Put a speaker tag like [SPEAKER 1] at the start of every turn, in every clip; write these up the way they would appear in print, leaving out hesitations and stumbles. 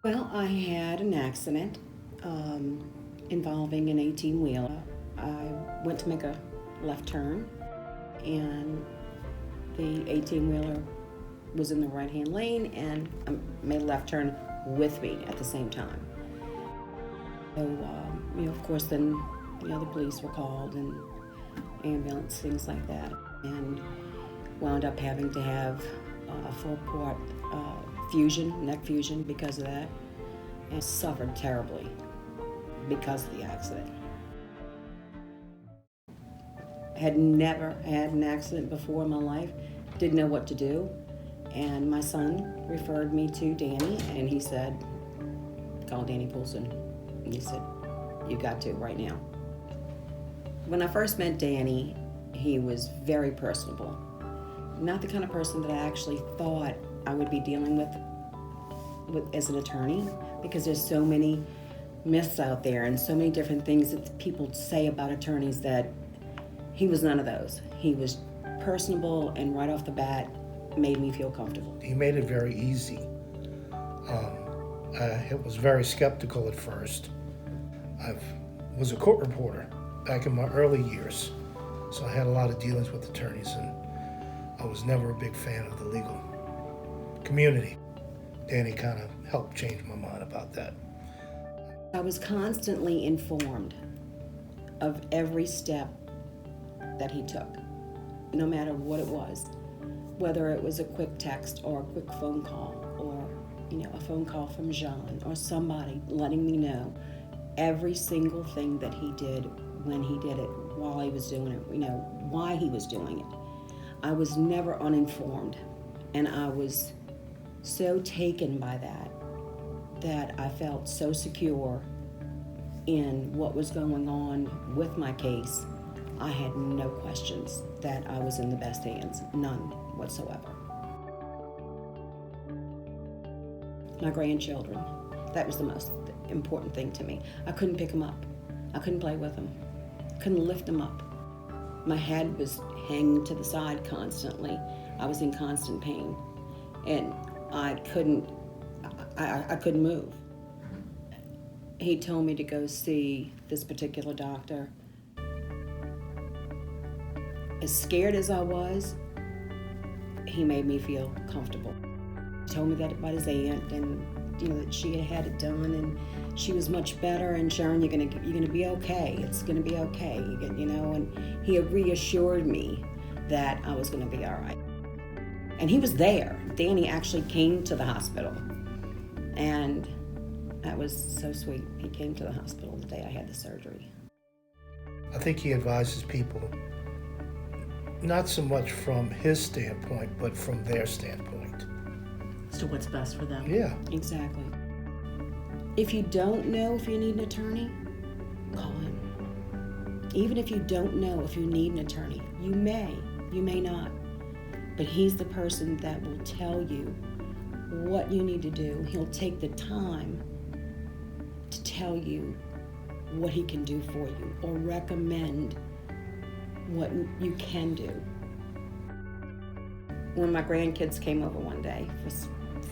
[SPEAKER 1] Well, I had an accident involving an 18-wheeler. I went to make a left turn, and the 18-wheeler was in the right-hand lane and made a left turn with me at the same time. So, of course, then, the police were called and ambulance, things like that, and wound up having to have a full-port neck fusion because of that, and suffered terribly because of the accident. Had never had an accident before in my life, didn't know what to do, and my son referred me to Danny, and he said, call Danny Poolson. And he said, you got to right now. When I first met Danny, he was very personable. Not the kind of person that I actually thought I would be dealing with as an attorney, because there's so many myths out there and so many different things that people say about attorneys, that he was none of those. He was personable, and right off the bat made me feel comfortable.
[SPEAKER 2] He made it very easy. I was very skeptical at first. I was a court reporter back in my early years, so I had a lot of dealings with attorneys, and I was never a big fan of the legal community. Danny kind of helped change my mind about that.
[SPEAKER 1] I was constantly informed of every step that he took, no matter what it was, whether it was a quick text or a quick phone call, or a phone call from Jean or somebody letting me know every single thing that he did, when he did it, while he was doing it, why he was doing it. I was never uninformed, and I was so taken by that I felt so secure in what was going on with my case. I had no questions that I was in the best hands, none whatsoever. My grandchildren, that was the most important thing to me. I couldn't pick them up. I couldn't play with them. Couldn't lift them up. My head was hanging to the side constantly. I was in constant pain, and I couldn't move. He told me to go see this particular doctor. As scared as I was, he made me feel comfortable. He told me that about his aunt, and that she had it done, and she was much better. And Sharon, you're gonna be okay. It's gonna be okay. And he reassured me that I was gonna be all right. And he was there. Danny actually came to the hospital, and that was so sweet. He came to the hospital the day I had the surgery.
[SPEAKER 2] I think he advises people not so much from his standpoint, but from their standpoint.
[SPEAKER 3] So what's best for them?
[SPEAKER 2] Yeah.
[SPEAKER 1] Exactly. If you don't know if you need an attorney, call him. Even if you don't know if you need an attorney, you may not. But he's the person that will tell you what you need to do. He'll take the time to tell you what he can do for you, or recommend what you can do. When my grandkids came over one day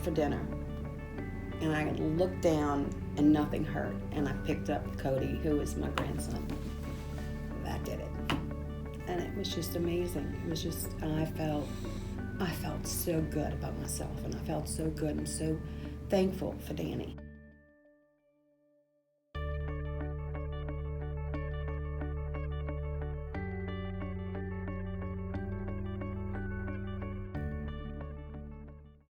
[SPEAKER 1] for dinner, and I looked down and nothing hurt, and I picked up Cody, who is my grandson. That did it. And it was just amazing. It was just, I felt so good about myself, and I felt so good and so thankful for Danny.